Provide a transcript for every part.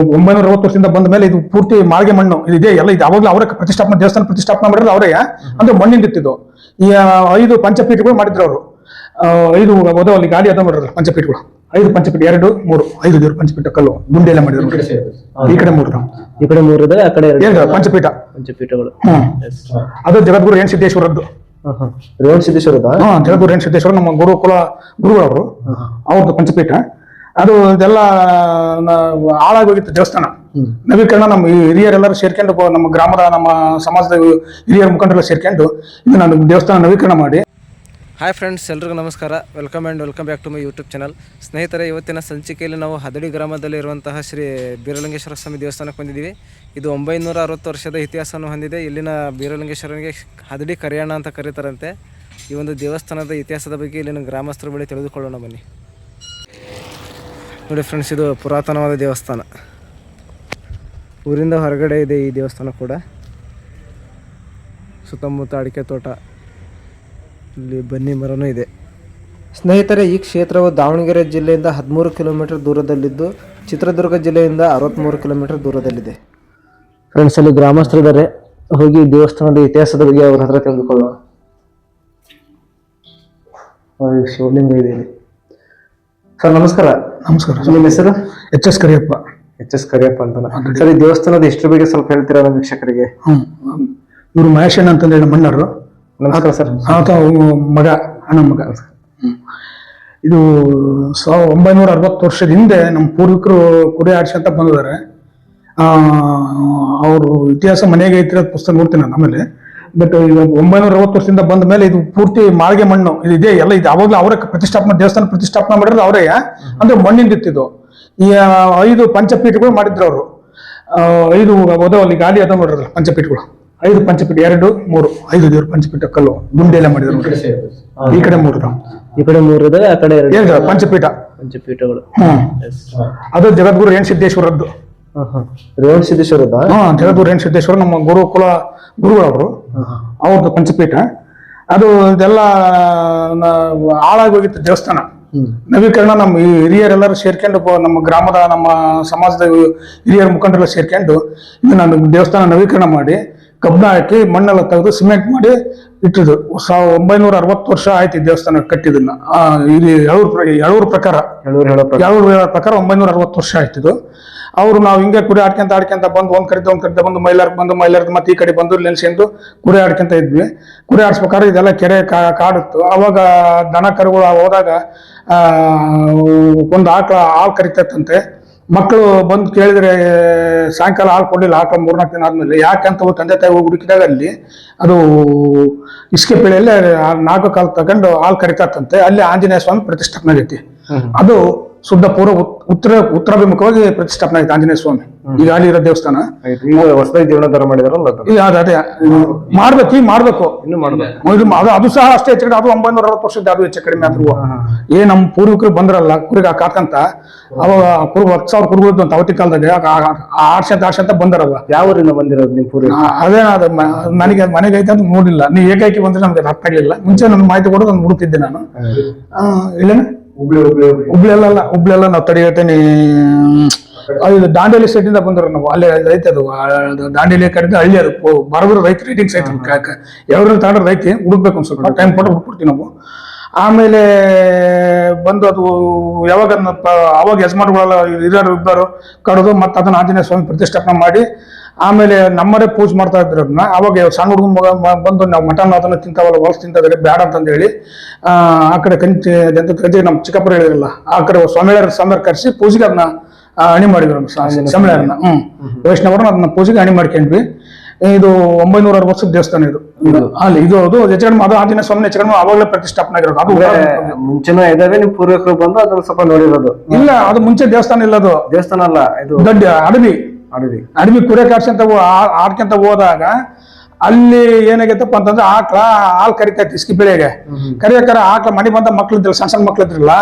960 ವರ್ಷದಿಂದ ಬಂದ ಮೇಲೆ ಇದು ಪೂರ್ತಿ ಮಾಳಿಗೆ ಮಣ್ಣು ಇದೆ ಎಲ್ಲ ಇದು ಅವಾಗಲೂ ಅವರ ದೇವಸ್ಥಾನ ಪ್ರತಿಷ್ಠಾಪನೆ ಮಾಡಿರೋದು ಅವರೇ. ಅಂದ್ರೆ ಮಣ್ಣಿಂದ ಇತ್ತಿದ್ದು ಈ 5 ಪಂಚಪೀಠಗಳು ಮಾಡಿದ್ರು ಅವರು. 5 ಓದೋ ಅಲ್ಲಿ ಗಾಡಿ ಅದ ಮಾಡಿದ್ರು ಪಂಚಪೀಠಗಳು. 5 ಪಂಚಪೀಠ 2, 3 5 ದೇವ್ರ ಪಂಚಪೀಠ ಕಲ್ಲು ಗುಂಡಿ ಎಲ್ಲ ಮಾಡಿದ್ರು. ಈ ಕಡೆ 3 ಇದೆ, ಆ ಕಡೆ 2 ಪಂಚಪೀಠಗಳು. ಅದು ಜಗದ್ಗುರು ರೇಣು ಸಿದ್ದೇಶ್ವರದ್ದು. ರೇವಣ ಸಿದ್ದೇಶ್ವರದ ಜಗದ್ಗುರು ರೇಣು ಸಿದ್ದೇಶ್ವರ ನಮ್ಮ ಗುರುಗಳವರು ಅವ್ರದ್ದು ಪಂಚಪೀಠ. ಅದು ಇದೆಲ್ಲ ಹಾಳಾಗೋಗಿತ್ತು ದೇವಸ್ಥಾನ. ನವೀಕರಣ ನಮ್ಮ ಹಿರಿಯರೆಲ್ಲರೂ ಸೇರ್ಕೊಂಡು, ನಮ್ಮ ಗ್ರಾಮದ ನಮ್ಮ ಸಮಾಜದ ಹಿರಿಯರ ಮುಖಂಡರೆಲ್ಲ ಸೇರ್ಕೊಂಡು ಇದು ನಾನು ದೇವಸ್ಥಾನ ನವೀಕರಣ ಮಾಡಿ. ಹಾಯ್ ಫ್ರೆಂಡ್ಸ್, ಎಲ್ರಿಗೂ ನಮಸ್ಕಾರ. Welcome back to my YouTube channel. ಸ್ನೇಹಿತರೆ, ಇವತ್ತಿನ ಸಂಚಿಕೆಯಲ್ಲಿ ನಾವು ಹದಡಿ ಗ್ರಾಮದಲ್ಲಿರುವಂತಹ ಶ್ರೀ ಬೀರಲಿಂಗೇಶ್ವರ ಸ್ವಾಮಿ ದೇವಸ್ಥಾನಕ್ಕೆ ಬಂದಿದ್ದೀವಿ. ಇದು 960 ವರ್ಷದ ಇತಿಹಾಸವನ್ನು ಹೊಂದಿದೆ. ಇಲ್ಲಿನ ಬೀರಲಿಂಗೇಶ್ವರನಿಗೆ ಹದಡಿ ಕರಿಯಣ್ಣ ಅಂತ ಕರೀತಾರಂತೆ. ಈ ಒಂದು ದೇವಸ್ಥಾನದ ಇತಿಹಾಸದ ಬಗ್ಗೆ ಇಲ್ಲಿನ ಗ್ರಾಮಸ್ಥರ ಬಳಿ ತಿಳಿದುಕೊಳ್ಳೋಣ ಬನ್ನಿ. ನೋಡಿ ಫ್ರೆಂಡ್ಸ್, ಇದು ಪುರಾತನವಾದ ದೇವಸ್ಥಾನ. ಊರಿಂದ ಹೊರಗಡೆ ಇದೆ ಈ ದೇವಸ್ಥಾನ ಕೂಡ. ಸುತ್ತಮುತ್ತ ಅಡಿಕೆ ತೋಟ, ಇಲ್ಲಿ ಬನ್ನಿ ಮರನೂ ಇದೆ. ಸ್ನೇಹಿತರೆ, ಈ ಕ್ಷೇತ್ರವು ದಾವಣಗೆರೆ ಜಿಲ್ಲೆಯಿಂದ 13 ಕಿಲೋಮೀಟರ್ ದೂರದಲ್ಲಿದ್ದು, ಚಿತ್ರದುರ್ಗ ಜಿಲ್ಲೆಯಿಂದ 63 ಕಿಲೋಮೀಟರ್ ದೂರದಲ್ಲಿದೆ. ಫ್ರೆಂಡ್ಸ್, ಅಲ್ಲಿ ಗ್ರಾಮಸ್ಥರಿದ್ದಾರೆ. ಹೋಗಿ ದೇವಸ್ಥಾನದ ಇತಿಹಾಸದ ಬಗ್ಗೆ ಅವ್ರ ಹತ್ರ ತಿಳಿದುಕೊಳ್ಳೋಣ. ಶಿವಲಿಂಗ ಇದೆ ಇಲ್ಲಿ. ಸರ್ ನಮಸ್ಕಾರ. ನಮಸ್ಕಾರ. ನಿಮ್ಮ ಹೆಸರು? ಎಚ್.ಎಸ್. ಕರಿಯಪ್ಪ. ಎಚ್.ಎಸ್. ಕರಿಯಪ್ಪ ಅಂತ. ಸರ್, ಈ ದೇವಸ್ಥಾನದ ಇಷ್ಟರ ಬಗ್ಗೆ ಸ್ವಲ್ಪ ಹೇಳ್ತೀರಾ ನಮ್ಮ ವೀಕ್ಷಕರಿಗೆ? ಇವರು ಮಹೇಶಣ್ಣ ಅಂತಂದೇಳಿ ಮಣ್ಣರು. ನಮಸ್ಕಾರ ಸರ್. ಆತ ಮಗ, ಅಣ್ಣ ಮಗ. ಇದು 960 ವರ್ಷದ ಹಿಂದೆ ನಮ್ಮ ಪೂರ್ವಿಕರು ಕುರಿ ಆಡ್ಸಂತ ಬಂದಿದ್ದಾರೆ. ಅವರು ಇತಿಹಾಸ ಮನೆಗೆ ಐತಿರೋ ಪುಸ್ತಕ ನೋಡ್ತೀನಿ ನಾನು ಆಮೇಲೆ. ಬಟ್ ಇವಾಗ 960 ವರ್ಷದಿಂದ ಬಂದ ಮೇಲೆ ಇದು ಪೂರ್ತಿ ಮಾಳಿಗೆ ಮಣ್ಣು ಇದೆ ಎಲ್ಲ ಇದು ಅವಾಗಲೂ ಅವರ ದೇವಸ್ಥಾನ ಪ್ರತಿಷ್ಠಾಪನೆ ಮಾಡಿರೋದು ಅವರೇ. ಅಂದ್ರೆ ಮಣ್ಣಿಂದ ಇತ್ತಿದ್ದು ಈ 5 ಪಂಚಪೀಠಗಳು ಮಾಡಿದ್ರು ಅವರು. 5 ಓದೋ ಅಲ್ಲಿ ಗಾಡಿ ಅದ ನೋಡ್ರಲ್ಲ ಪಂಚಪೀಠಗಳು. 5 ಪಂಚಪೀಠ 2, 3 5 ದೇವ್ರ ಪಂಚಪೀಠ ಕಲ್ಲು ಗುಂಡಿ ಎಲ್ಲ ಮಾಡಿದ್ರು. ಈ ಕಡೆ 3 ಇದೆ, ಆ ಕಡೆ 2 ಪಂಚಪೀಠಗಳು. ಅದು ಜಗದ್ಗುರು ರೇಣು ಸಿದ್ದೇಶ್ವರದ್ದು. ರೇವಣ ಸಿದ್ದೇಶ್ವರದ ಜಗದ್ಗುರು ರೇಣು ಸಿದ್ದೇಶ್ವರ ನಮ್ಮ ಗುರುಗಳವರು ಅವ್ರದ್ದು ಪಂಚಪೀಠ. ಅದು ಇದೆಲ್ಲ ಹಾಳಾಗೋಗಿತ್ತು ದೇವಸ್ಥಾನ. ನವೀಕರಣ ನಮ್ಮ ಹಿರಿಯರೆಲ್ಲರೂ ಸೇರ್ಕೊಂಡು, ನಮ್ಮ ಗ್ರಾಮದ ನಮ್ಮ ಸಮಾಜದ ಹಿರಿಯರ ಮುಖಂಡರೆಲ್ಲ ಸೇರ್ಕೊಂಡು ಇದು ನಾನು ದೇವಸ್ಥಾನ ನವೀಕರಣ ಮಾಡಿ ಕಬ್ಬಣ ಹಾಕಿ ಮಣ್ಣೆಲ್ಲ ತೆಗೆದು ಸಿಮೆಂಟ್ ಮಾಡಿ ಇಟ್ಟಿದ್ದು. 960 ವರ್ಷ ಆಯ್ತು ಈ ದೇವಸ್ಥಾನ ಕಟ್ಟಿದ್ದನ್ನ. ಇಲ್ಲಿ ಹೇಳೂರು ಪ್ರಕಾರ 960 ವರ್ಷ ಆಯ್ತಿದ್ದು. ಅವರು ನಾವು ಹಿಂಗೆ ಕುರಿ ಆಡ್ಕೊಂತ ಬಂದು ಒಂದ್ ಕಡೆ ಬಂದು ಮೈಲಾರ್ದು ಮತ್ತೆ ಈ ಕಡೆ ಬಂದು ನೆನ್ಸ್ಕೊಂಡು ಕುರಿ ಆಡ್ಕೊಂತ ಇದ್ವಿ. ಕುರಿ ಆಡ್ಸ್ಬೇಕಾದ್ರೆ ಇದೆಲ್ಲ ಕೆರೆ ಕಾಡಿತ್ತು. ಅವಾಗ ದನ ಕರುಗಳು ಹೋದಾಗ ಒಂದು ಹಾಲು ಕರಿತಂತೆ. ಮಕ್ಕಳು ಬಂದು ಕೇಳಿದ್ರೆ ಸಾಯಂಕಾಲ ಹಾಲು ಕೊಡಲಿಲ್ಲ. ಆಕಳ 3-4 ದಿನ ಆದ್ಮೇಲೆ ಯಾಕಂತ ತಂದೆ ತಾಯಿ ಹೋಗಿ ಹುಡುಕಿದಾಗ ಅಲ್ಲಿ ಅದು ಇಸ್ಕೆ ಪೀಳಿಯಲ್ಲಿ 4 ಕಾಲು ತಗೊಂಡು ಹಾಲು ಕರಿತಂತೆ. ಅಲ್ಲಿ ಆಂಜನೇಯ ಸ್ವಾಮಿ ಪ್ರತಿಷ್ಠಾಪನೆ ಆಗೈತಿ. ಅದು ಶುದ್ಧ ಪೂರ್ವ ಉತ್ತರಾಭಿಮುಖವಾಗಿ ಪ್ರತಿಷ್ಠಾಪನೆ ಆಯ್ತು ಆಂಜನೇಯ ಸ್ವಾಮಿ. ಈಗ ಅಲ್ಲಿ ಇರೋ ದೇವಸ್ಥಾನ ಹೊಸದಾಗಿ ಜೀರ್ಣೋದ್ಧಾರ ಮಾಡಿದಾರಲ್ಲ. ಅದೇ ಮಾಡ್ಬೇಕು ಅದು ಸಹ ಅಷ್ಟೇ ಹೆಚ್ಚು ಕಡಿಮೆ. ಅದು 960 ವರ್ಷದ ಅದು ಹೆಚ್ಚು ಕಡಿಮೆ ಆದ್ರೂ ನಮ್ಮ ಪೂರ್ವಿಕರು ಬಂದ್ರಲ್ಲ ಕುರಿಗ ಕಾಕಂತ. ಅವಾಗ 10,000 ಕುರಿಗಳು ಅಂತ ಅವತ್ತಿ ಕಾಲದಾಗ ಆಡ್ಸಂತ ಬಂದಾರವ. ಯಾವ ಊರಿಂದ ಬಂದಿರೋದು ನಿಮ್ ಪೂರ್ವ? ಅದೇ ಮನೆಗೆ ಐತೆ ಅಂತ ನೋಡಿಲ್ಲ. ನೀವು ಏಕಾಏಕಿ ಬಂದ್ರೆ ನಮ್ಗೆ ಅರ್ಥ ಆಗ್ಲಿಲ್ಲ. ಮುಂಚೆ ನನ್ ಮಾಹಿತಿ ಕೊಡೋದು ನಾನು ಹುಡುಕ್ತಿದ್ದೆ ನಾನು. ಇಲ್ಲೇನ ಹುಬ್ಳೆಲ್ಲ ನಾವು ತಡಿ ಹೇಳ್ತೇನೆ. ಇದು ದಾಂಡೇಲಿ ಸೈಡ್ ಇಂದ ಬಂದ್ರು ನಾವು. ಅಲ್ಲೇ ರೈತ ಅದು ದಾಂಡೇಲಿ ಕಡೆಯಿಂದ ಹಳ್ಳಿ ಅದು ಬರಬರು ರೈತ ರೈಟಿಂಗ್ ಸೈಟ್. ಯಾವ್ದ್ರಲ್ಲಿ ತಗೊಂಡ್ರೆ ರೈತಿ ಹುಡುಕ್ಬೇಕು ಒಂದ್ ಸ್ವಲ್ಪ ಟೈಮ್ ಕೊಟ್ಟು ಹುಡ್ಕೊಡ್ತೀವಿ ನಾವು. ಆಮೇಲೆ ಬಂದು ಅದು ಯಾವಾಗ ಅವಾಗ ಯಜಮಾನ್ಗಳೆಲ್ಲ ಹಿರಿಯರು ಇಬ್ಬರು ಕಡಿದು ಮತ್ತೆ ಅದನ್ನ ಆಂಜನೇಯ ಸ್ವಾಮಿ ಪ್ರತಿಷ್ಠಾಪನೆ ಮಾಡಿ ಆಮೇಲೆ ನಮ್ಮರೇ ಪೂಜೆ ಮಾಡ್ತಾ ಇದ್ರು ಅದನ್ನ. ಅವಾಗ ಸಣ್ಣ ಹುಡುಗ ಬಂದು ನಾವು ಮಟನ್ ಅದನ್ನ ತಿಂತಾವಲ್ಲ ಹೊಲಸು ತಿಂತಿದ್ರೆ ಬೇಡ ಅಂತಂದ ಹೇಳಿ ಆ ಕಡೆ ಕಂಚಿ ನಮ್ಮ ಚಿಕ್ಕಪ್ಪರು ಹೇಳಿರಲ್ಲ ಆ ಕಡೆ ಸ್ವಾಮಿಯರ ಕರೆಸಿ ಪೂಜೆಗೆ ಅದನ್ನ ಅಣಿ ಮಾಡಿದ್ರು. ಸ್ವಾಮಿಯರನ್ನ ವೈಷ್ಣವರನ್ನ ಅದನ್ನ ಪೂಜೆಗೆ ಅಣಿ ಮಾಡ್ಕೊಂಡ್ವಿ. ಇದು 960 ವರ್ಷದ ದೇವಸ್ಥಾನ ಇದು. ಅಲ್ಲಿ ಇದು ಅದು ಆಂಜನೇಯ ಸ್ವಾಮಿ ಹೆಚ್ಚು ಅವಾಗಲೇ ಪ್ರತಿಷ್ಠಾಪನೆ ಆಗಿರೋದು. ಅದು ಮುಂಚೆನೂ ಇದಾವೆ. ನಿಮ್ ಪೂರ್ವಕರು ಬಂದು ಅದನ್ನ ಸ್ವಲ್ಪ ನೋಡಿರೋದು? ಇಲ್ಲ, ಅದು ಮುಂಚೆ ದೇವಸ್ಥಾನ ಇಲ್ಲ. ಅದು ದೇವಸ್ಥಾನ ಅಲ್ಲ, ಇದು ದೊಡ್ಡ ಅಡವಿ ಕುರಿ ಆಡ್ಕೊಂತ ಹೋದಾಗ ಅಲ್ಲಿ ಏನಾಗೈತಪ್ಪ ಅಂತಂದ್ರೆ ಆಕಳ ಹಾಲು ಕರಿತೈತಿ ಇಸ್ಕಿ ಬೆಳೆಗೆ ಕರಿಯಕರ ಆಕಳ ಮನೆ ಬಂದ ಮಕ್ಳಿದ್ರಲ್ಲ, ಸಣ್ಣ ಮಕ್ಳು ಇದ್ರಲ್ಲ,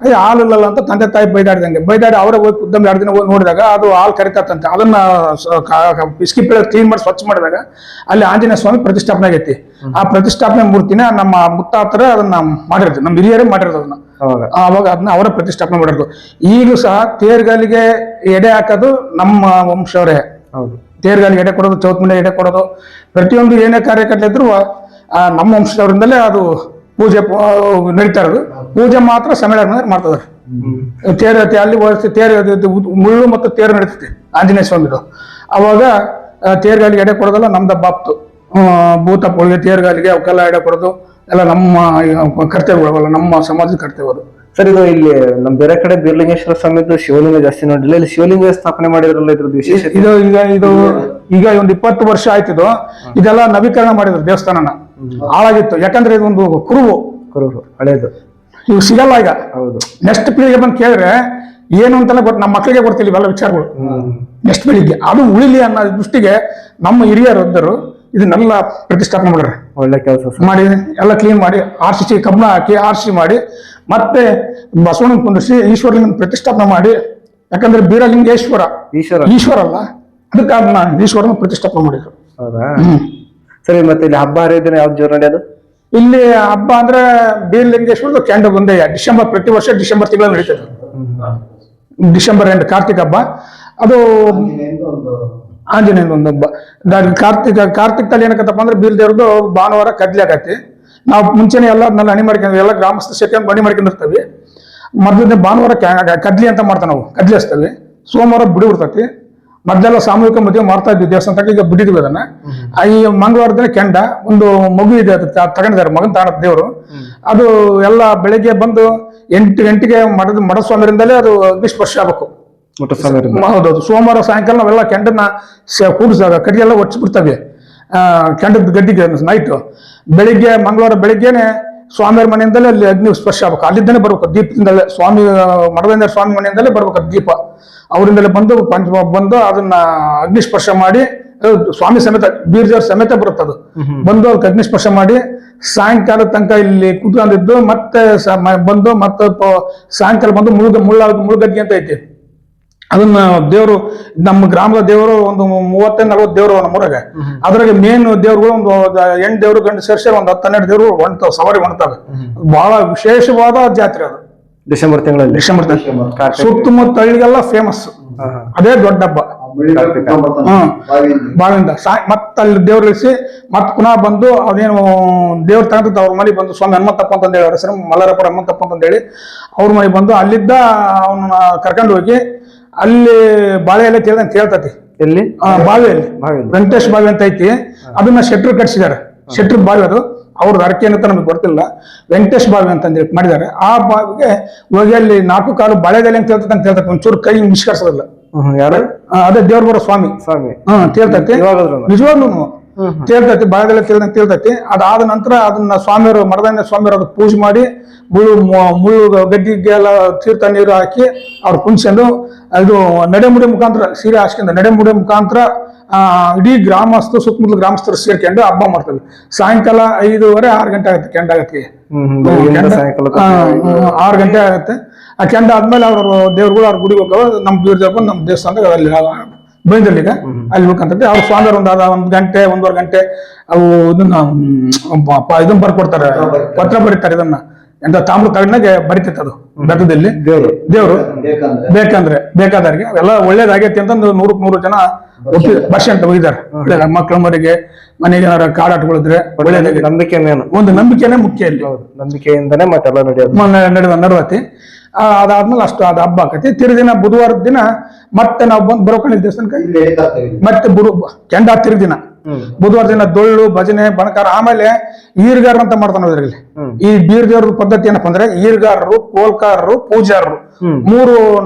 ಅಯ್ಯ ಹಾಲು ಇಲ್ಲಲ್ಲ ಅಂತ ತಂದೆ ತಾಯಿ ಬೈದಾಡಿ ಅವರೇ ಹೋಗಿ ಖುದ್ದಮ್ 2 ದಿನ ಹೋಗಿ ನೋಡಿದಾಗ ಅದು ಹಾಲು ಕರಿತಂತೆ. ಅದನ್ನ ಇಸ್ಕಿ ಬೆಳೆ ಕ್ಲೀನ್ ಮಾಡಿ ಸ್ವಚ್ಛ ಮಾಡಿದಾಗ ಅಲ್ಲಿ ಆಂಜನೇಯ ಸ್ವಾಮಿ ಪ್ರತಿಷ್ಠಾಪನೆ ಆಗೈತಿ. ಆ ಪ್ರತಿಷ್ಠಾಪನೆ ಮೂರ್ತಿನ ನಮ್ಮ ಮುತ್ತಾತರ ಅದನ್ನ ಮಾಡಿರೋದು, ನಮ್ಮ ಹಿರಿಯರೇ ಮಾಡಿರೋದು. ಅದನ್ನ ಅವಾಗ ಅದನ್ನ ಅವರ ಪ್ರತಿಷ್ಠಾಪನೆ ಮಾಡಿದ್ರು. ಈಗಲೂ ಸಹ ತೇರ್ಗಾಲಿಗೆ ಎಡೆ ಹಾಕೋದು ನಮ್ಮ ವಂಶವರೇ. ಹೌದು. ತೇರ್ಗಾಲಿಗೆ ಎಡೆ ಕೊಡೋದು, ಚೌತ್ಮನೆ ಎಡೆ ಕೊಡೋದು, ಪ್ರತಿಯೊಂದು ಏನೇ ಕಾರ್ಯಕ್ರಮ ಇದ್ರು ನಮ್ಮ ವಂಶದವರಿಂದಲೇ ಅದು ಪೂಜೆ ನಡೀತಾ ಇರೋದು. ಪೂಜೆ ಮಾತ್ರ ಸಮ್ಮೇಳನ ಮಾಡ್ತಿದ್ದಾರೆ. ತೇರು ಅಲ್ಲಿ ತೇರು ಮುಳ್ಳು ಮತ್ತು ತೇರು ನಡೀತೈತಿ ಆಂಜನೇಯ ಸ್ವಾಮಿದು. ಅವಾಗ ತೇರ್ಗಾಲಿಗೆ ಎಡೆ ಕೊಡೋದಲ್ಲ ನಮ್ದ ಬಾಪ್ತು. ಭೂತ ಪೋಳಿಗೆ, ತೇರ್ಗಾಲಿಗೆ ಅವಕ್ಕೆಲ್ಲ ಎಡೆ ಕೊಡೋದು ಎಲ್ಲ ನಮ್ಮ ಕರ್ತವ್ಯಗಳಲ್ಲ, ನಮ್ಮ ಸಮಾಜದ ಕರ್ತವ್ಯ. ಸರ್, ಇದು ಇಲ್ಲಿ ನಮ್ ಬೇರೆ ಕಡೆ ಬೀರಲಿಂಗೇಶ್ವರ ಸ್ವಾಮಿದು ಶಿವಲಿಂಗ ಜಾಸ್ತಿ ನೋಡಿಲ್ಲ, ಇಲ್ಲಿ ಶಿವಲಿಂಗ ಸ್ಥಾಪನೆ ಮಾಡಿದ್ರಲ್ಲ, ಇದ್ರದ್ದು ವಿಶೇಷತೆ? ಈಗ ಒಂದು 20 ವರ್ಷ ಆಯ್ತಿದು. ಇದೆಲ್ಲ ನವೀಕರಣ ಮಾಡಿದ್ರು ದೇವಸ್ಥಾನನ. ಹಾಳಾಗಿತ್ತು, ಯಾಕಂದ್ರೆ ಇದೊಂದು ಕುರುಹು ಹಳೇದು, ಇವು ಸಿಗಲ್ಲ ಈಗ. ಹೌದು. ನೆಕ್ಸ್ಟ್ ಪೀಳಿಗೆ ಬಂದು ಕೇಳಿದ್ರೆ ಏನು ಅಂತೆಲ್ಲ ಗೊತ್ತು, ನಮ್ಮ ಮಕ್ಕಳಿಗೆ ಗೊತ್ತಿಲ್ಲ ಇವೆಲ್ಲ ವಿಚಾರಗಳು. ನೆಕ್ಸ್ಟ್ ಪೀಳಿಗೆ ಅದು ಉಳಿಲಿ ಅನ್ನೋ ದೃಷ್ಟಿಗೆ ನಮ್ಮ ಹಿರಿಯರು ಇದನ್ನೆಲ್ಲ ಪ್ರತಿಷ್ಠಾಪನೆ ಮಾಡ್ರೆ. ಒಳ್ಳೆ ಕೆಲಸ ಮಾಡಿ ಎಲ್ಲ ಕ್ಲೀನ್ ಮಾಡಿ ಆರ್ಸಿ ಕಬ್ಬಣ ಹಾಕಿ ಆರ್ಸಿ ಮಾಡಿ ಮತ್ತೆ ಬಸವಣ್ಣನ ಕುಂದಿಸಿ ಈಶ್ವರಲಿಂಗ ಪ್ರತಿಷ್ಠಾಪನೆ ಮಾಡಿ. ಯಾಕಂದ್ರೆ ಬೀರಲಿಂಗೇಶ್ವರ ಈಶ್ವರ ಅಲ್ಲ, ಅದಕ್ಕೆ ಅದನ್ನ ಈಶ್ವರನ ಪ್ರತಿಷ್ಠಾಪನೆ ಮಾಡಿದ್ರು. ಹೌದಾ? ಸರಿ, ಮತ್ತೆ ಇಲ್ಲಿ ಹಬ್ಬ ಹರಿದಿನ ಯಾವ್ದು ಜೋರು ನಡೆಯೋದು? ಇಲ್ಲಿ ಹಬ್ಬ ಅಂದ್ರೆ ಬೀರಲಿಂಗೇಶ್ವರದ ಕೆಂಡ ಬಂದೆ ಡಿಸೆಂಬರ್, ಪ್ರತಿ ವರ್ಷ ಡಿಸೆಂಬರ್ ತಿಂಗಳ ನಡೀತದೆ. ಡಿಸೆಂಬರ್ ಎಂಡ್ ಕಾರ್ತಿಕ್ ಹಬ್ಬ. ಅದು ಆಂಜನೇಯನ ಒಂದು ಹಬ್ಬ. ಕಾರ್ತಿಕದಲ್ಲಿ ಏನಕ್ಕತ್ತಪ್ಪ ಅಂದ್ರೆ ಬೀರ್ ದೇವ್ರದ್ದು ಭಾನುವಾರ ಕದ್ಲಿ ಆಗತ್ತೆ. ನಾವು ಮುಂಚೆನೆ ಎಲ್ಲ ಅದನ್ನೆಲ್ಲ ಅಣಿ ಮಾಡ್ಕೊಂಡು ಎಲ್ಲ ಗ್ರಾಮಸ್ಥ ಸೇರ್ಕೊಂಡು ಬಣಿ ಮಾಡ್ಕೊಂಡಿರ್ತೀವಿ. ಮೊದಲನೇ ಭಾನುವಾರ ಕದ್ಲಿ ಅಂತ ಮಾಡ್ತಾವೆ, ನಾವು ಕದ್ಲಿ ಹಚ್ತೇವೆ. ಸೋಮವಾರ ಬಿಡಿ ಬಿಡ್ತೈತಿ. ಮೊದಲೆಲ್ಲ ಸಾಮೂಹಿಕ ಮದುವೆ ಮಾಡ್ತಾ ಇದ್ವಿ ದೇವಸ್ಥಾನಕ್ಕೆ, ಈಗ ಬಿಟ್ಟಿದ್ವಿ ಅದನ್ನ. ಈ ಮಂಗಳವಾರ ದಿನ ಕೆಂಡ ಒಂದು ಮಗು ಇದೆ, ಅದು ತಗೊಂಡಿದ್ದಾರೆ, ಮಗನ್ ತಾಣ ದೇವರು. ಅದು ಎಲ್ಲ ಬೆಳಿಗ್ಗೆ ಬಂದು 8 ಗಂಟೆಗೆ ಮಠ ಸ್ವಾಮಿರಿಂದಲೇ ಅದು ಅಗ್ನಿಸ್ಪರ್ಶ ಆಗ್ಬೇಕು. ಹೌದೌದು. ಸೋಮವಾರ ಸಾಯಂಕಾಲ ನಾವೆಲ್ಲ ಕೆಂಡನ್ನ ಕೂಡಿಸಿದಾಗ ಕಡಿಗೆಲ್ಲ ಒಚ್ಚಿಬಿಡ್ತವೆ ಕೆಂಡದ ಗಡ್ಡಿಗೆ ನೈಟ್. ಬೆಳಿಗ್ಗೆ ಮಂಗಳವಾರ ಬೆಳಿಗ್ಗೆನೆ ಸ್ವಾಮಿಯವ್ರ ಮನೆಯಿಂದಲೇ ಅಲ್ಲಿ ಅಗ್ನಿ ಸ್ಪರ್ಶ ಆಗ್ಬೇಕು. ಅಲ್ಲಿಂದಲೇ ಬರ್ಬೇಕು, ದೀಪದಿಂದಲೇ. ಸ್ವಾಮಿ ಮಠದಿಂದ ಸ್ವಾಮಿ ಮನೆಯಿಂದಲೇ ಬರ್ಬೇಕು ದೀಪ. ಅವರಿಂದಲೇ ಬಂದು ಅದನ್ನ ಅಗ್ನಿಸ್ಪರ್ಶ ಮಾಡಿ, ಸ್ವಾಮಿ ಸಮೇತ ಬೀರ್ಜರ್ ಸಮೇತ ಬರುತ್ತೆ ಅದು. ಬಂದು ಅದಕ್ಕೆ ಅಗ್ನಿಸ್ಪರ್ಶ ಮಾಡಿ ಸಾಯಂಕಾಲ ತನಕ ಇಲ್ಲಿ ಕೂತ್ಕೊಂಡಿದ್ದು ಮತ್ತೆ ಬಂದು ಮತ್ತೆ ಸಾಯಂಕಾಲ ಬಂದು ಮುಳುಗದ್ಗೆ ಅಂತ ಐತಿ. ಅದನ್ನ ದೇವರು, ನಮ್ಮ ಗ್ರಾಮದ ದೇವರು ಒಂದು 30-40 ದೇವರು ನಮ್ಮೂರಾಗ. ಅದ್ರಾಗ ಮೇನ್ ದೇವ್ರುಗಳು ಒಂದು 8 ದೇವ್ರು ಗಂಡು ಸೇರ್ಸಿ ಒಂದು 10-12 ದೇವ್ರು ಹೊಣ್ತಾವ, ಸವಾರಿ ಹೊಣ್ತಾವೆ. ಬಹಳ ವಿಶೇಷವಾದ ಜಾತ್ರೆ ಅದು. ಡಿಸೆಂಬರ್ ತಿಂಗಳಲ್ಲಿ ಸುತ್ತಮುತ್ತ ಹಳ್ಳಿಗೆಲ್ಲ ಫೇಮಸ್. ಅದೇ ದೊಡ್ಡ ಹಬ್ಬ. ಬಾವಿಂದ ಮತ್ತೆ ಅಲ್ಲಿ ದೇವ್ರ ಇಳಿಸಿ ಮತ್ ಪುನಃ ಬಂದು ಅದೇನು ದೇವ್ರ ತಗೊಂತ ಅವ್ರ ಮನೆಗೆ ಬಂದು, ಸ್ವಾಮಿ ಹನುಮಂತಪ್ಪ ಅಂತ ಹೇಳಿ, ಅವ್ರ ಹೆಸರು ಮಲ್ಲಾರಪುರ ಹನುಮಂತಪ್ಪ ಅಂತ ಹೇಳಿ, ಅವ್ರ ಮನೆಗೆ ಬಂದು ಅಲ್ಲಿದ್ದ ಅವನ್ನ ಕರ್ಕೊಂಡು ಹೋಗಿ ಅಲ್ಲಿ ಬಾಳೆ ಎಲೆ ಅಂತ ಹೇಳ್ತತಿ. ಎಲ್ಲಿ? ಬಾವಿಯಲ್ಲಿ ವೆಂಕಟೇಶ್ ಬಾವಿ ಅಂತ ಐತಿ. ಅದನ್ನ ಶೆಟ್ರು ಕಟ್ಸಿದ್ದಾರೆ. ಶೆಟ್ರು ಬಾವಿ ಅದು. ಅವ್ರದ್ದು ಅರಕೆ ಏನಂತ ನಮಗೆ ಗೊತ್ತಿಲ್ಲ. ವೆಂಕಟೇಶ್ ಬಾವಿ ಅಂತ ಮಾಡಿದ್ದಾರೆ. ಆ ಬಾವಿಗೆ ಹೋಗಿ ಅಲ್ಲಿ 4 ಕಾಲು ಬಾಳೆದೆಲೆ ಅಂತ ಹೇಳ್ತೈತೆ. ಒಂಚೂರು ಕೈ ಮಿಸ್ಕರ್ಸೋದಿಲ್ಲ. ಅದೇ ದೇವ್ರ ಬರೋ ಸ್ವಾಮಿ ತೇಳ್ತೈತಿ. ನಿಜವಾಗ್ಲೂ ತೇಳ್ತೈತಿ, ಬಾಳೆದೆಲೆ ತೇಳ್ತೈತಿ. ಅದಾದ ನಂತರ ಅದನ್ನ ಸ್ವಾಮಿಯವರು, ಮರದಾನ್ಯ ಸ್ವಾಮಿಯವರು ಅದಕ್ಕೆ ಪೂಜೆ ಮಾಡಿ ಮುಳ್ಳು ಗಡ್ಡಿಗೆಲ್ಲ ತೀರ್ಥ ನೀರು ಹಾಕಿ ಅವ್ರು ಕುಂಚ್ಕೊಂಡು ಇದು ನಡೆಮುಡಿ ಮುಖಾಂತರ ಸೀರೆ ಹಾಸ್ಕೊಂಡು ನಡೆಮುಡಿ ಮುಖಾಂತರ ಇಡೀ ಗ್ರಾಮಸ್ಥರು, ಸುತ್ತಮುತ್ತಲ ಗ್ರಾಮಸ್ಥರು ಸೇರ್ಕೊಂಡು ಹಬ್ಬ ಮಾಡ್ತೇವೆ. ಸಾಯಂಕಾಲ 5:30-6 ಗಂಟೆ ಆಗುತ್ತೆ ಕೆಂಡ ಆಗತ್ತೆ. 6 ಗಂಟೆ ಆಗುತ್ತೆ. ಆ ಕೆಂಡ ಆದ್ಮೇಲೆ ಅವ್ರ ದೇವ್ರುಗಳು ಅವ್ರ ಗುಡಿಗೆ ಹೋಗವ. ನಮ್ಮ ಬೀರ್ ದೇವ್ರು ನಮ್ಮ ದೇವಸ್ಥಾನದಾಗ ಅಲ್ಲಿ ಬೈಂದಲ್ಲಿಗ ಅಲ್ಲಿ ಹೋಗ್ಕಂತ ಅವ್ರ ಸ್ವಾಮಿಯವರು ಒಂದು ಗಂಟೆ 1.5 ಗಂಟೆ ಅವು ಇದನ್ನ ಬರ್ಕೊಡ್ತಾರೆ, ಪತ್ರ ಬರೀತಾರೆ. ಇದನ್ನ ಎಂತ ತಾಮ್ರ ತಗಡ್ನಾಗೆ ಬರಿತೈತೆ ಅದು ಬೆಟ್ಟದಲ್ಲಿ. ದೇವ್ರು ಬೇಕಾದವ್ರಿಗೆ ಅವೆಲ್ಲ ಒಳ್ಳೇದಾಗೈತಿ ಅಂತ 100-100 ಜನ ಭಾಷೆ ಅಂತ ಹೋಗಿದ್ದಾರೆ. ಮಕ್ಕಳ ಮರಿಗೆ ಮನೆಗೆ ಏನಾರ ಕಾಡಾಟಗಳಿದ್ರೆ ಒಳ್ಳೇದಾಗಿ ನಂಬಿಕೆ ಒಂದು ನಂಬಿಕೆನೇ ಮುಖ್ಯ. ಇಲ್ಲಿ ನಂಬಿಕೆಯಿಂದನೇ ಮತ್ತೆಲ್ಲ ನಡವತಿ. ಅದಾದ್ಮೇಲೆ ಅಷ್ಟು ಅದು ಹಬ್ಬ ಆಕತಿ. ತಿರುದಿನ ಬುಧವಾರದ ದಿನ ಮತ್ತೆ ನಾವು ಬಂದು ಬರೋಕಣಿ ದೇವಸ್ಥಾನಕ್ಕೆ ಮತ್ತೆ ಕೆಂಡ ತಿರುದಿನ ಬುಧವಾರ ದಿನ ಡೊಳ್ಳು ಭಜನೆ ಬಣಕಾರ. ಆಮೇಲೆ ಈರ್ಗಾರರು ಅಂತ ಮಾಡ್ತಾನೆ ಇದ್ರಲ್ಲಿ. ಈ ಬೀರ್ ದೇವ್ರ ಪದ್ಧತಿ ಏನಪ್ಪಾ ಅಂದ್ರೆ ಈರ್ಗಾರರು, ಕೋಲ್ಕಾರರು, ಪೂಜಾರರು 3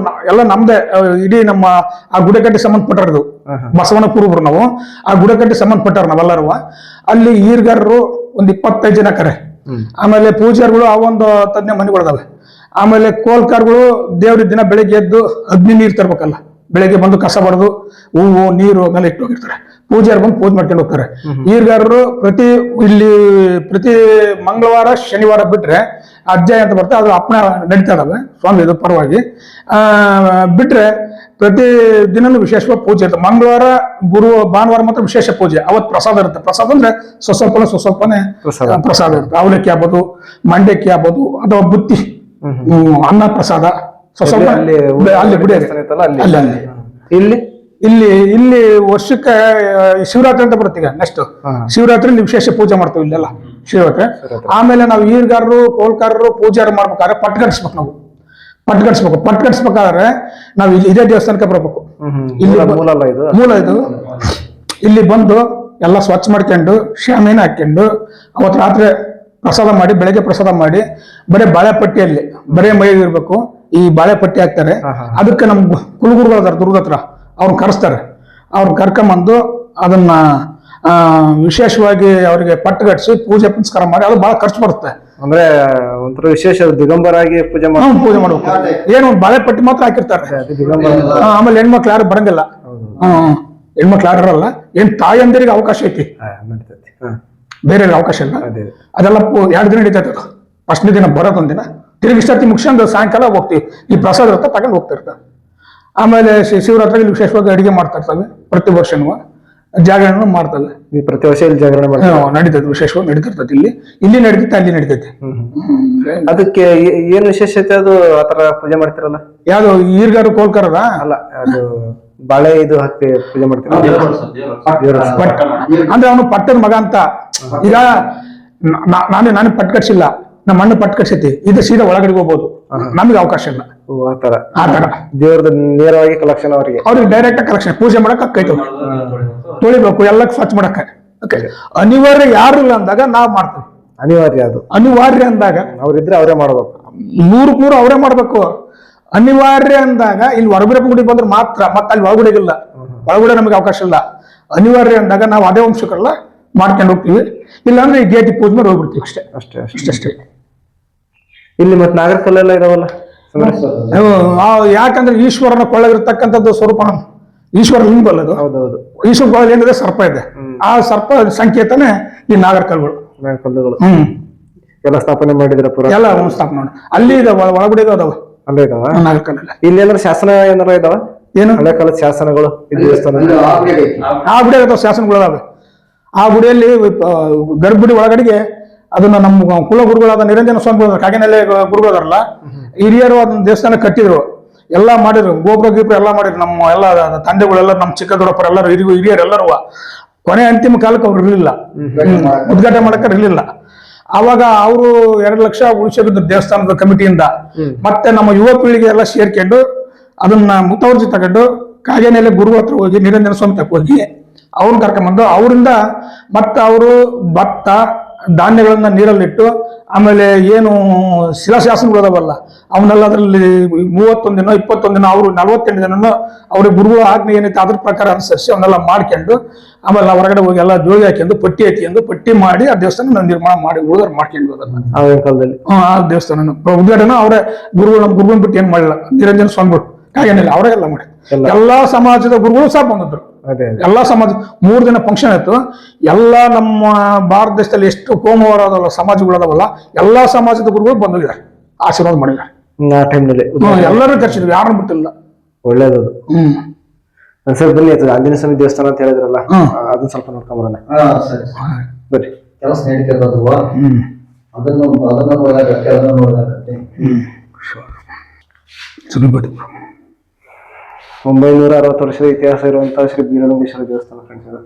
ಎಲ್ಲ ನಮ್ದೇ. ಇಡೀ ನಮ್ಮ ಆ ಗುಡಕಟ್ಟಿ ಸಂಬಂಧಪಟ್ಟರು. ಬಸವನ ಕುರುಬರು ನಾವು. ಆ ಗುಡಕಟ್ಟಿ ಸಂಬಂಧಪಟ್ಟಾರ ನಾವೆಲ್ಲರೂ. ಅಲ್ಲಿ ಈರ್ಗಾರರು ಒಂದು 25 ಜನ ಕರೆ. ಆಮೇಲೆ ಪೂಜಾರಿಗಳು ಅವೊಂದು 10 ಮನೆಗಳಿದಾವೆ. ಆಮೇಲೆ ಕೋಲ್ಕಾರ್ಗಳು ದೇವ್ರ ದಿನ ಬೆಳಿಗ್ಗೆ ಎದ್ದು ಅಗ್ನಿ ನೀರು ತರ್ಬೇಕಲ್ಲ, ಬೆಳಿಗ್ಗೆ ಬಂದು ಕಸ ಬಡ್ದು ಹೂವು ನೀರು ಆಮೇಲೆ ಇಟ್ಟು ಹೋಗಿರ್ತಾರೆ. ಪೂಜಾರು ಬಂದು ಪೂಜೆ ಮಾಡ್ಕೊಂಡು ಹೋಗ್ತಾರೆ. ಈರ್ಗಾರರು ಪ್ರತಿ ಮಂಗಳವಾರ ಶನಿವಾರ ಬಿಟ್ರೆ ಅಜ್ಜಾಯ ಅಂತ ಬರ್ತದೆ, ಅದು ಅಪ್ಪನ ನಡೀತಾ ಇದಾವೆ ಸ್ವಾಮಿ ಇದು ಪರವಾಗಿ. ಬಿಟ್ರೆ ಪ್ರತಿ ದಿನನೂ ವಿಶೇಷವಾಗಿ ಪೂಜೆ ಇರುತ್ತೆ. ಮಂಗಳವಾರ ಭಾನುವಾರ ಮಾತ್ರ ವಿಶೇಷ ಪೂಜೆ. ಅವತ್ತು ಪ್ರಸಾದ ಇರುತ್ತೆ. ಪ್ರಸಾದ ಅಂದ್ರೆ ಸ್ವಸ್ವಲ್ಪನೆ ಪ್ರಸಾದ ಇರುತ್ತೆ. ಅವಲಕ್ಕಿ ಆಗ್ಬೋದು, ಮಂಡಕ್ಕಿ ಆಗ್ಬೋದು, ಅಥವಾ ಬುತ್ತಿ ಅನ್ನ ಪ್ರಸಾದ ಸ್ವಲ್ಪ ಅಲ್ಲಿ ಅಲ್ಲಿ ಗುಡಿ ಇದೆ. ದೇವಸ್ಥಾನ ಐತಲ್ಲ ಅಲ್ಲಿ. ಅಲ್ಲಿ ಅಲ್ಲಿ ಇಲ್ಲಿ ಇಲ್ಲಿ ಇಲ್ಲಿ ವರ್ಷಕ್ಕೆ ಶಿವರಾತ್ರಿ ಅಂತ ಬರುತ್ತೆ ಈಗ ನೆಕ್ಸ್ಟ್ ಶಿವರಾತ್ರಿ ವಿಶೇಷ ಪೂಜೆ ಮಾಡ್ತೀವಿ ಇಲ್ಲೆಲ್ಲ ಶಿವರಾತ್ರಿ. ಆಮೇಲೆ ನಾವು ಈರ್ಗಾರರು ಕೋಲ್ಕಾರರು ಪೂಜಾರ ಮಾಡ್ಬೇಕಾದ್ರೆ ಪಟ್ಕಡಿಸ್ಬೇಕು ನಾವು ಪಟ್ಕಡಿಸ್ಬೇಕಾದ್ರೆ ನಾವು ಇದೇ ದೇವಸ್ಥಾನಕ್ಕೆ ಬರ್ಬೇಕು. ಇಲ್ಲಿ ಮೂಲ ಅಲ್ಲ ಇದು. ಮೂಲ ಇದು. ಇಲ್ಲಿ ಬಂದು ಎಲ್ಲ ಸ್ವಚ್ಛ ಮಾಡ್ಕೊಂಡು ಶಾಮಿನ ಹಾಕೊಂಡು ಅವತ್ತು ರಾತ್ರಿ ಪ್ರಸಾದ ಮಾಡಿ ಬೆಳಗ್ಗೆ ಪ್ರಸಾದ ಮಾಡಿ ಬರೀ ಬಾಳೆಪಟ್ಟಿಯಲ್ಲಿ ಬರೇ ಮೈ ಇರ್ಬೇಕು. ಈ ಬಾಳೆಪಟ್ಟಿ ಹಾಕ್ತಾರೆ. ಅದಕ್ಕೆ ನಮ್ ಕುಲಗುರುಗಳು ಅದಾರ ದುರ್ಗದ ಹತ್ರ ಅವ್ರನ್ನ ಕರೆಸ್ತಾರೆ. ಅವ್ರನ್ನ ಕರ್ಕೊಂಬಂದು ಅದನ್ನ ವಿಶೇಷವಾಗಿ ಅವರಿಗೆ ಪಟ್ಟುಗಟ್ಟಿಸಿ ಪೂಜೆ ಪುನಸ್ಕಾರ ಮಾಡಿ ಅದು ಬಹಳ ಖರ್ಚು ಬರುತ್ತೆ. ಅಂದ್ರೆ ಒಂಥರ ವಿಶೇಷ ದಿಗಂಬರಾಗಿ ಪೂಜೆ ಪೂಜೆ ಮಾಡ್ಬೇಕು. ಏನು ಒಂದು ಬಾಳೆಪಟ್ಟಿ ಮಾತ್ರ ಹಾಕಿರ್ತಾರೆ. ಆಮೇಲೆ ಹೆಣ್ಮಕ್ಳು ಯಾರು ಬರಂಗಿಲ್ಲ. ಹೆಣ್ಮಕ್ಳು ಯಾರು ಇರಲ್ಲ. ಏನ್ ತಾಯಂದಿರಿಗೆ ಅವಕಾಶ ಐತಿ, ಬೇರೆ ಅವಕಾಶ ಇಲ್ಲ. ಅದೆಲ್ಲ 2 ದಿನ ನಡೀತೈತೆ. ಅದು ಫಸ್ಟ್ನೇ ದಿನ ಬರೋದೊಂದಿನ ತಿರುಗಿ ಇಷ್ಟೊತ್ತಿ ಮುಗಿಸ್ಕೊಂಡು ಸಾಯಂಕಾಲ ಹೋಗ್ತೀವಿ. ಈ ಪ್ರಸಾದ ಇರುತ್ತೆ ತಗೊಂಡು ಹೋಗ್ತಿರ್ತಾರೆ. ಆಮೇಲೆ ಶಿವರಾತ್ರಿಗೆ ವಿಶೇಷವಾಗಿ ಅಡಿಗೆ ಮಾಡ್ತಾ ಇರ್ತವೆ. ಪ್ರತಿ ವರ್ಷನೂ ಜಾಗರಣೆ ಮಾಡ್ತವೆ. ಪ್ರತಿ ವರ್ಷ ಇಲ್ಲಿ ಜಾಗರಣೆ ನಡೀತೈತೆ. ವಿಶೇಷವಾಗಿ ನಡೀತಿರ್ತೈತಿ. ಇಲ್ಲಿ ನಡೀತೈತೆ, ಅಲ್ಲಿ ನಡೀತೈತೆ. ಅದಕ್ಕೆ ಏನ್ ವಿಶೇಷತೆ ಅದು ಆತರ ಪೂಜೆ ಮಾಡ್ತಿರಲ್ಲ? ಯಾವ್ದು ಈರ್ಗಾರು ಕೋಲ್ಕರದ ಅಲ್ಲ, ಅದು ಬಾಳೆ ಇದು ಹಾಕಿ ಪೂಜೆ ಮಾಡ್ತೀವಿ ಅಂದ್ರೆ ಅವನು ಪಟ್ಟದ ಮಗ ಅಂತ. ಈಗ ನಾನು ಪಟ್ ಕಟ್ಸಿಲ್ಲ, ನಮ್ಮ ಅಣ್ಣ ಪಟ್ ಕಟ್ಸೈತಿ. ಇದು ಸೀದಾ ಒಳಗಡೆ ಹೋಗ್ಬೋದು, ನಮ್ಗೆ ಅವಕಾಶ ಇಲ್ಲ. ಆತರ ದೇವ್ರದ ನೇರವಾಗಿ ಕಲೆಕ್ಷನ್ ಅವ್ರಿಗೆ ಡೈರೆಕ್ಟ್ ಕಲೆಕ್ಷನ್ ಪೂಜೆ ಮಾಡಕ್ ಅಕ್ಕೈತು. ತೊಳಿಬೇಕು, ಎಲ್ಲ ಸ್ವಚ್ಛ ಮಾಡಕ್ಕ. ಅನಿವಾರ್ಯ ಯಾರು ಇಲ್ಲ ಅಂದಾಗ ನಾವ್ ಮಾಡ್ತೀವಿ. ಅನಿವಾರ್ಯ ಅಂದಾಗ ಅವ್ರಿದ್ರೆ ಅವರೇ ಮಾಡ್ಬೇಕು. 100% ಅವರೇ ಮಾಡ್ಬೇಕು. ಅನಿವಾರ್ಯ ಅಂದಾಗ ಇಲ್ಲಿ ಹೊರಬಿರಪ್ಪ ಗುಡಿ ಬಂದ್ರೆ ಮಾತ್ರ, ಮತ್ತೆ ಅಲ್ಲಿ ಒಳಗುಡಿಗಿಲ್ಲ. ಒಳಗುಡೆ ನಮಗೆ ಅವಕಾಶ ಇಲ್ಲ. ಅನಿವಾರ್ಯ ಅಂದಾಗ ನಾವು ಅದೇ ವಂಶಕರೆಲ್ಲ ಮಾಡ್ಕೊಂಡು ಹೋಗ್ತೀವಿ. ಇಲ್ಲಾಂದ್ರೆ ಈ ಗೇಟಿ ಪೂಜೆ ಮಾಡಿ ಹೋಗ್ಬಿಡ್ತೀವಿ ಅಷ್ಟೇ. ಇಲ್ಲಿ ಮತ್ತೆ ನಾಗರಕಲ್ಲೆಲ್ಲ ಇದಾವಲ್ಲ, ಯಾಕಂದ್ರೆ ಈಶ್ವರನ ಕೊಳ್ಳಗಿರ್ತಕ್ಕಂಥದ್ದು ಸ್ವರೂಪ. ಈಶ್ವರ ಲಿಂಗ ಅಲ್ಲದು. ಈಶ್ವರ ಕೊಳ್ಳ ಏನಿದೆ ಸರ್ಪ ಇದೆ. ಆ ಸರ್ಪ ಸಂಕೇತನೇ ಈ ನಾಗರಕಲ್ಲುಗಳು. ಎಲ್ಲ ಸ್ಥಾಪನೆ ಮಾಡಿದ್ರ ಎಲ್ಲ ಸ್ಥಾಪನೆ ಮಾಡಿ ಅಲ್ಲಿ ಇದೆ. ಒಳಗಡೆ ಅದಾವ ಅಲ್ಲೇ ಇದಾವ ನಾಗರಕಲ್ಲ. ಇಲ್ಲಿ ಏನಾದ್ರು ಶಾಸನ ಏನಾರ ಇದಾವ? ಏನು ಹಳೆ ಕಾಲದ ಶಾಸನಗಳು ಆ ಗುಡಿ ಅದಾವ, ಶಾಸನಗಳು ಅದಾವೆ. ಆ ಗುಡಿಯಲ್ಲಿ ಗರ್ಭಗುಡಿ ಒಳಗಡೆಗೆ ಅದನ್ನ ನಮ್ಮ ಕುಲಗುರುಗಳಾದ ನಿರಂಜನ ಸ್ವಾಮಿ ಕಾಗಿನೆಲೆ ಗುರುಗಳದಾರಲ್ಲ, ಹಿರಿಯರು ಅದನ್ನ ದೇವಸ್ಥಾನ ಕಟ್ಟಿದ್ರು. ಎಲ್ಲಾ ಮಾಡಿದ್ರು, ಗೋಪುರ ಗೀಪುರ ಎಲ್ಲಾ ಮಾಡಿದ್ರು. ನಮ್ಮ ಎಲ್ಲ ತಂದೆಗಳೆಲ್ಲ, ನಮ್ಮ ಚಿಕ್ಕ ದೊಡ್ಡಪ್ಪರ ಎಲ್ಲರೂ ಹಿರಿಯರೆಲ್ಲರೂ ಕೊನೆ ಅಂತಿಮ ಕಾಲಕ್ಕೆ ಅವ್ರು ಇರ್ಲಿಲ್ಲ, ಉದ್ಘಾಟನೆ ಮಾಡಕ್ಕೆ ಇರ್ಲಿಲ್ಲ. ಅವಾಗ ಅವರು 2 ಲಕ್ಷ ಉಳಿಸಿದ್ರು ದೇವಸ್ಥಾನದ ಕಮಿಟಿಯಿಂದ. ಮತ್ತೆ ನಮ್ಮ ಯುವ ಪೀಳಿಗೆ ಎಲ್ಲ ಸೇರ್ಕೊಂಡು ಅದನ್ನ ಮುತುವರ್ಜಿ ತಗೊಂಡು ಕಾಗೇನೆಲೆ ಗುರು ಹತ್ರ ಹೋಗಿ ನಿರಂಜನ ಸ್ವಾಮಿ ತಕ್ಕ ಹೋಗಿ ಅವ್ರನ್ನ ಕರ್ಕೊಂಡ್ಬಂದು ಅವರಿಂದ ಮತ್ತೆ ಅವರು ಭತ್ತ ಧಾನ್ಯಗಳನ್ನ ನೀರಲ್ಲಿಟ್ಟು, ಆಮೇಲೆ ಏನು ಶಿಲಾಶಾಸನಗಳು ಅದಾವಲ್ಲ ಅವನ್ನೆಲ್ಲ ಅದರಲ್ಲಿ 31 ದಿನ 21 ದಿನ ಅವರು 48 ದಿನ ಅವ್ರಿಗೆ ಗುರುಗಳು ಆಜ್ಞೆ ಏನೈತೆ ಅದ್ರ ಪ್ರಕಾರ ಅನುಸರಿಸಿ ಅವನ್ನೆಲ್ಲ ಮಾಡ್ಕೊಂಡು, ಆಮೇಲೆ ಹೊರಗಡೆ ಹೋಗಿ ಎಲ್ಲ ಜೋಗಿ ಹಾಕೊಂಡು ಪಟ್ಟಿ ಹಾಕೊಂಡು ಪಟ್ಟಿ ಮಾಡಿ ಆ ದೇವಸ್ಥಾನ ನಿರ್ಮಾಣ ಮಾಡಿ ಉಳಿದವ್ರು ಮಾಡ್ಕೊಂಡು ಕಾಲದಲ್ಲಿ. ಆ ದೇವಸ್ಥಾನ ಉದ್ಘಾಟನೆ ಅವರೇ ಗುರುಗಳು. ನಮ್ಮ ಗುರುಗಳನ್ನ ಬಿಟ್ಟು ಏನ್ ಮಾಡಿಲ್ಲ, ನಿರಂಜನ ಸ್ವಾಮಿಗಳು ಕಾಗೇನೆಲೆ ಅವರೇ ಎಲ್ಲ ಮಾಡಿ. ಎಲ್ಲಾ ಸಮಾಜದ ಗುರುಗಳು ಸಹ ಬಂದಿದ್ರು. ಎಲ್ಲಾ ಸಮಾಜ 3 ದಿನ ಫಂಕ್ಷನ್ ಆಯ್ತು. ಎಲ್ಲಾ ನಮ್ಮ ಭಾರತ ದೇಶದಲ್ಲಿ ಎಷ್ಟು ಕೋಮುವಾರ ಅದಲ್ಲ ಸಮಾಜಗಳು ಅದಾವಲ್ಲ, ಎಲ್ಲಾ ಸಮಾಜದ ಗುರುಗಳು ಬಂದಿದ್ದಾರೆ, ಆಶೀರ್ವಾದ ಮಾಡಿದ್ದಾರೆ. ಎಲ್ಲರೂ ಕರ್ಸಿದ್ವಿ, ಯಾರನ್ನು ಬಿಟ್ಟಿಲ್ಲ. ಒಳ್ಳೇದು. ಸರ್ ಬನ್ನಿ, ಆಂಜನೇಯ ಸ್ವಾಮಿ ದೇವಸ್ಥಾನ ಅಂತ ಹೇಳಿದ್ರಲ್ಲ, ಅದನ್ನ ಸ್ವಲ್ಪ ನೋಡ್ಕೊಂಬರೋಣ. ಬರ್ರಿ. ಕೆಲಸ ನಡೀತಿರೋದು ಅದನ್ನು ನೋಡಾಗತ್ತೆ. 960 ವರ್ಷದ ಇತಿಹಾಸ ಇರುವಂತಹ ಶ್ರೀ ಬೀರಲಿಂಗೇಶ್ವರ ದೇವಸ್ಥಾನ ಫ್ರೆಂಡ್ಸ್ ಇದು.